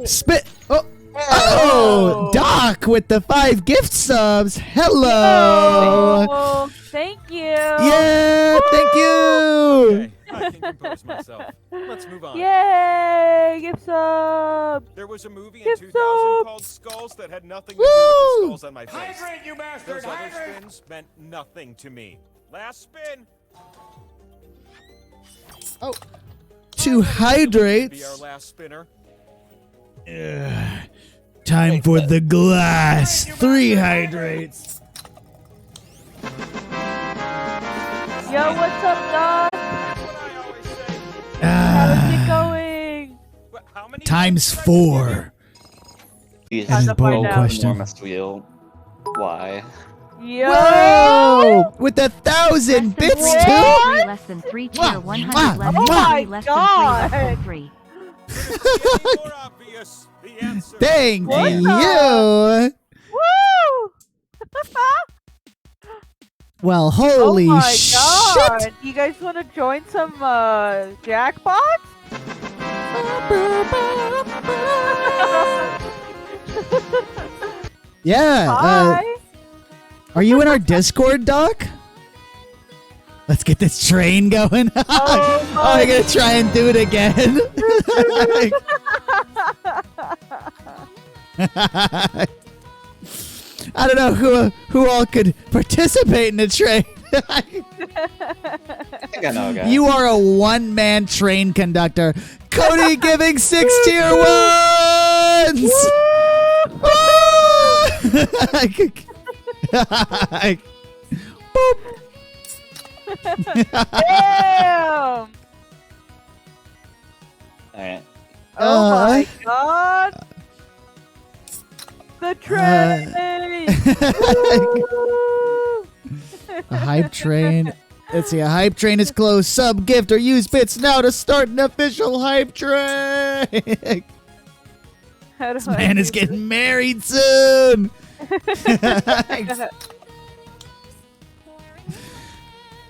Spit. Oh, Doc with the 5 gift subs. Hello. Oh, thank you. Yeah, thank you. Okay, I can compose myself. Let's move on. Yay, gift sub. There was a movie in Gift 2000 sub. called Skulls that had nothing to do with the skulls on my face. Hydrate, you bastard! Those other Hydrate! spins meant nothing to me. Last spin. Oh, 2 Be our hydrates. last spinner. Time for the glass. 3 hydrates. Yo, what's up, Doc? That's what I always say. How's it going? But how many Times times did I 4. Jesus. Time to find Important out. question. Enormous wheel. Why? Yo. Whoa! With 1,000 bits What? too. Less than 3 Mwah, tier 100 mwah, less oh than my 3 less God. than 3 Couldn't be any more obvious. The answer. Thank What you. Woo! Well, Oh holy my shit. God. You guys want to join some jackpots? Yeah. Hi. Are you in our Discord, Doc? Let's get this train going. Oh my I'm gonna try and do it again. I don't know who all could participate in the train. I think I know a guy. You are a one-man train conductor. Cody giving 6 tier 1s. Boop. Damn! Alright. Oh my God! The train! Woo! A hype train. Let's see. A hype train is closed. Sub, gift, or use bits now to start an official hype train. How do This I man do is getting married soon. this?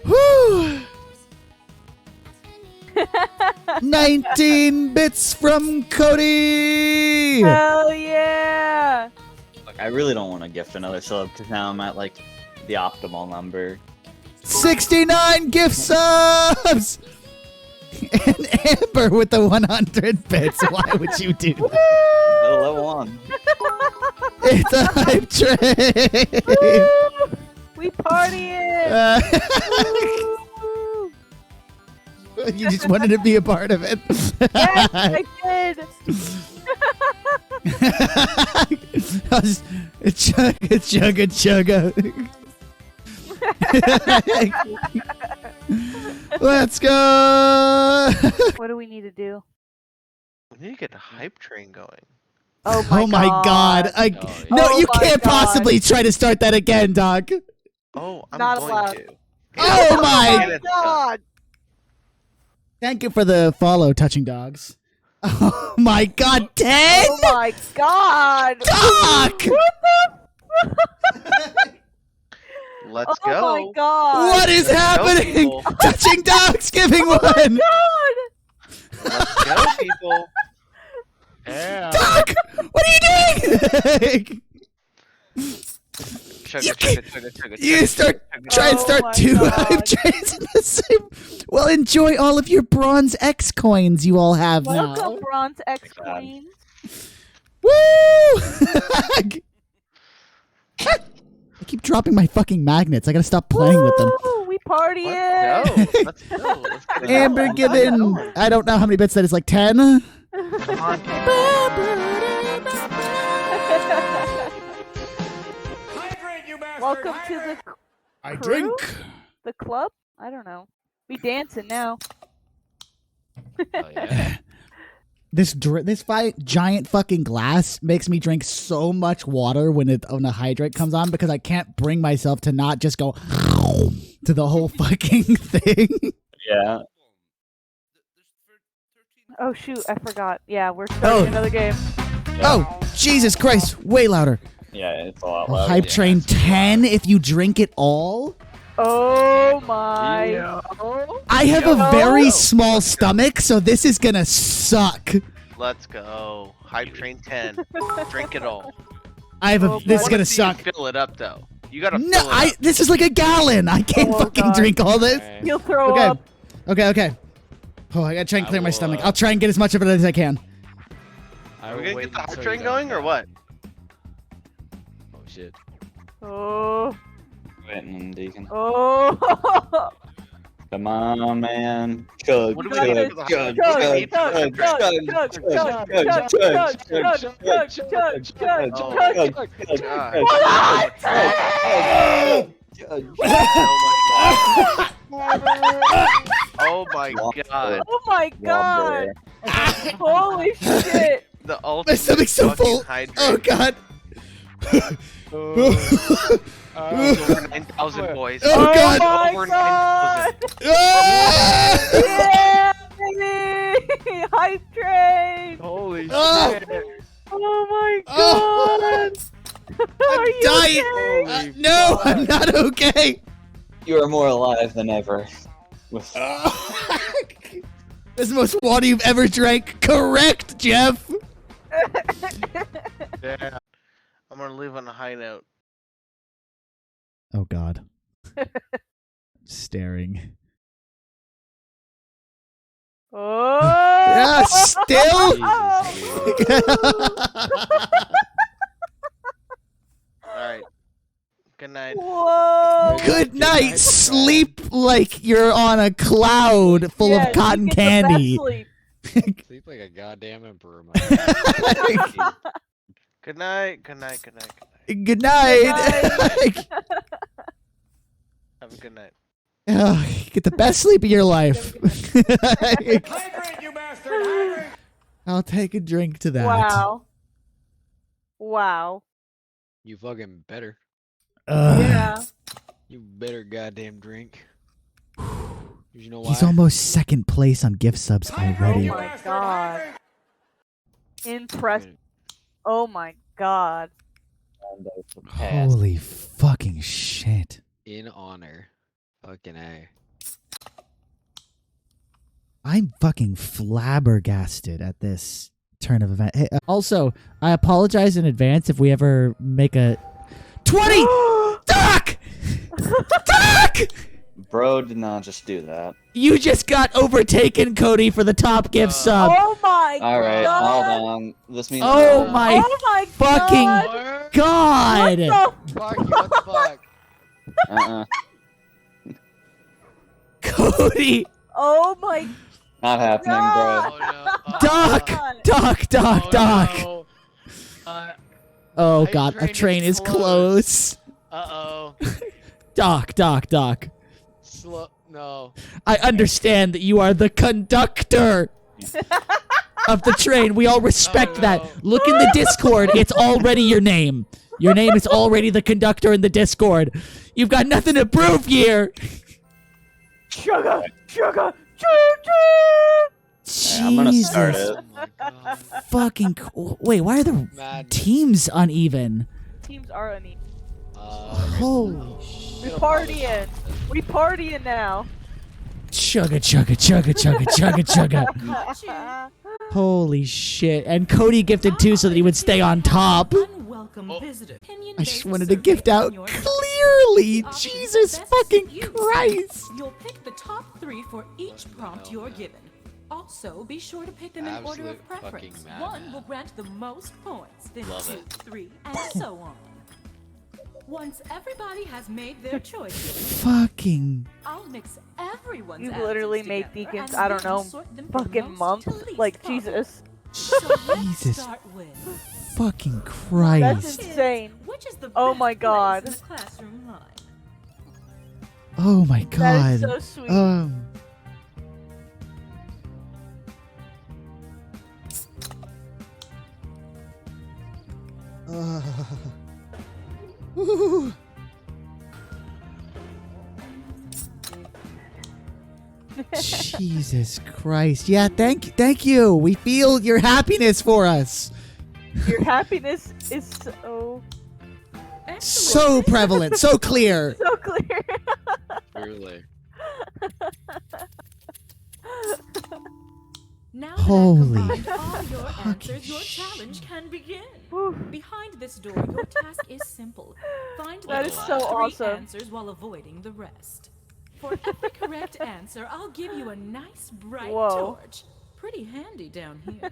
Whew. 19 bits from Cody. Hell yeah! Look, I really don't want to gift another sub because now I'm at like the optimal number. 69 gift subs. And Amber with the 100 bits. Why would you do that? Oh, level 1. It's a hype train. Woo! We partying! Woo! You just wanted to be a part of it. Yes, I did! Chugga chugga. Let's go. What do we need to do? We need to get the hype train going. Oh my god. Oh, No, Oh you my can't God. possibly try to start that again, Doc. Oh, I'm Not going allowed. to. Oh Oh my. my God! Thank you for the follow, Touching Dogs. Oh my god, 10? Oh my God! Doc! Let's Oh go. my God! What is Let's go, happening? people. Touching Dogs giving Oh my one! God! Let's go, people. Yeah. Doc! What are you doing? You try and Oh start my 2 God. hype trains in the same. Well, enjoy all of your bronze X coins you all have Welcome, now. Bronze X Queen. Woo! I keep dropping my fucking magnets. I gotta stop playing with them. Woo! We partying! Let's go. Let's get it Amber going. given. I don't know how many bits that is. Like 10. Come on. Hydrate, you bastard. Welcome to Hydrate. the I Crew? drink. the club. I don't know. We dancing now. Oh, yeah. This giant fucking glass makes me drink so much water when a hydrate comes on because I can't bring myself to not just go to the whole fucking thing. Yeah. Oh shoot! I forgot. Yeah, we're starting another game. Oh, Jesus Christ! Way louder. Yeah, it's a lot A louder. hype train 10 if you drink it all. Oh my! Yeah. I have a Yo. very small stomach, so this is gonna suck. Let's go. Hype train 10. Drink it all. I have a. Oh, This is boy. gonna Wanna see you suck. Fill it up though. You gotta No, fill it up. this is like a gallon. I can't Oh, fucking God. drink all this. He'll throw Okay. up. Okay. Oh, I gotta try and I clear my will, stomach. I'll try and get as much of it as I can. I Are we will gonna wait get the hype until train you're done, going or Kat. what? Oh shit. Oh. Waiting, Deacon. Oh. Come on, man. Chug, What do we Chug, need for the chug, hype chug, train? chug, chug, chug, chug, chug, chug, chug, chug, chug, chug, chug, chug, chug, chug, God. chug, Oh my god. Oh my god. Holy shit. The My ultimate stomach's so fucking full. hydrate. Oh god. Over 9,000 boys. Oh, God. my Over god. 9,000. Ah! Yeah, baby. Hype train. Holy Oh. shit. Oh my Oh. god. Are I'm you dying. okay? No, I'm not okay. You are more alive than ever. With This is the most water you've ever drank. Correct, Jeff. Yeah. I'm gonna leave on a high note. Oh god. Staring. Oh. Yeah, still. Alright. Good night. Whoa. Good night. Sleep like you're on a cloud full Yeah, of cotton you get the best candy. sleep. Sleep like a goddamn emperor, man. Good night. Good night. Good night. Good night. Good night. Have a good night. Oh, get the best sleep of your life. Hydrate, you bastard! Hydrate! I'll take a drink to that. Wow. Wow. You fucking better. Ugh. Yeah. You better goddamn drink. You know why? He's almost second place on gift subs Hydrate, already. you Oh my bastard! God. Hydrate! Impressive. Oh my god. Holy fucking shit. In honor. Fucking A. I'm fucking flabbergasted at this turn of event. Hey, also, I apologize in advance if we ever make a 20. Doc! Doc! Bro did not just do that. You just got overtaken, Cody, for the top gift sub. Oh my All right, god. hold on. This means Oh my Oh my fucking god. god! What Fuck you, what the fuck? Uh-uh. Cody! Oh my Not happening, God. bro. Oh no. Doc! god. Doc! Oh, Doc! no. Oh Hype god, a train train is is close. Uh-oh. Doc. Slow. No. I understand that you are the conductor of the train. We all respect Oh, that. no. Look in the Discord. It's already your name. Your name is already the conductor in the Discord. You've got nothing to prove here. Sugar. Sugar. I'm gonna start Jesus. it. Oh my god. Fucking. Wait, why are the Madness. teams uneven? Teams are uneven. Holy We partying. We partying now. chugga. Holy shit. And Cody gifted too so that he would stay on top. Unwelcome visitor. I just wanted to gift out clearly. Jesus fucking Christ. You'll pick the top 3 for each prompt you're given. Also, be sure to pick them in order Absolute of preference. fucking One madman. will grant the most points, then Love 2, it. 3, and so on. Once everybody has made their choices, Fucking. I'll mix everyone's You've answers literally made together Deacons, and I don't then know, sort them from fucking most month. to least Like, common. Jesus. So let's Jesus. start with Fucking That's Christ. insane. which is the Oh best my God. place in the classroom line. Oh my That god. is so sweet. Ooh. Jesus Christ. Yeah, thank you. We feel your happiness for us. Your happiness is so So prevalent, so clear. so clear. Truly. Now Holy that I've combined all your answers, your challenge can begin. Behind this door, your task is simple. Find That the is top so 3 awesome. answers while avoiding the rest. For every correct answer, I'll give you a nice bright Whoa. torch. Pretty handy down here.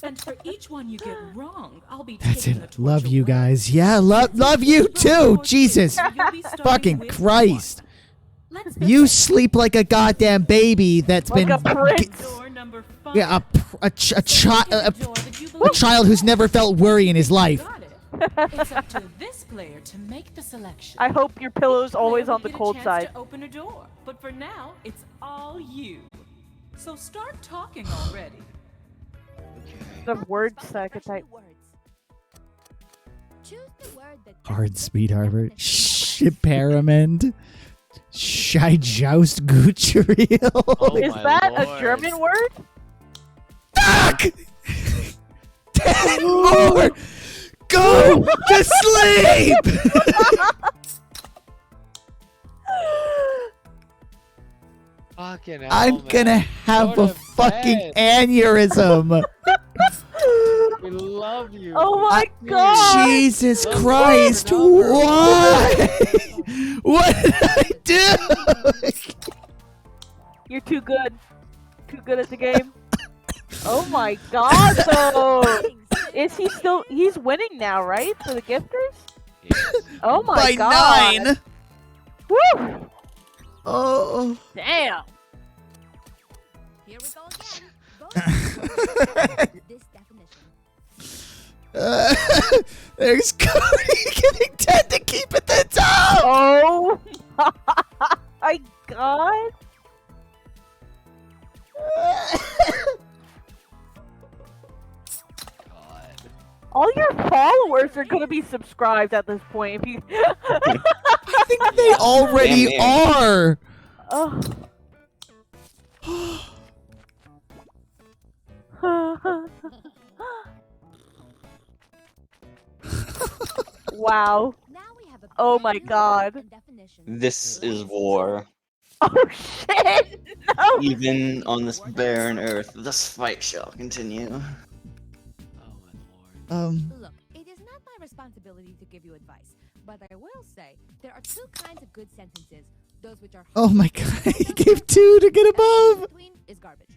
And for each one you get wrong, I'll be That's taking the it. torch Love you away. guys. Yeah, love you too. Jesus. You'll be starting Fucking with Christ. 1. Let's You begin. sleep like a goddamn baby that's Like been a prince. Door number 5. yeah, a child a a child who's never felt worry in his life. Got it. It's up to this player to make the selection. I hope your pillow's Each player always will on the get a cold chance side. To open a door, but for now, it's all you. So start talking already. The word stack type. Choose the word that Hard speed harbor. Shipparamend. Shy joust Gutriel. Oh Is my that lord. a German word? Fuck! 10 more! Go to sleep! Fucking hell, I'm man. gonna have Go a to fucking bed. aneurysm. We love you. Oh my We god! Jesus Love you Christ, forever. why? What did I do? You're too good. Too good at the game. Oh my god, though! Is he still? He's winning now, right? For the gifters? Yes. Oh my By god! 9. Woo! Oh. Damn! Here we go again. Go to this definition. There's Cody giving 10 to keep at the top. Oh my god! God. All your followers are gonna be subscribed at this point. If you, I think they already Damn, are. oh. Wow! Now we have a Oh my brand new god. word and definition. This is war. Oh shit! No! Even on this barren earth, this fight shall continue. Oh my lord. Look, it is not my responsibility to give you advice, but I will say there are 2 kinds of good sentences. Those which are Oh my god, he gave 2 to get above. between is garbage.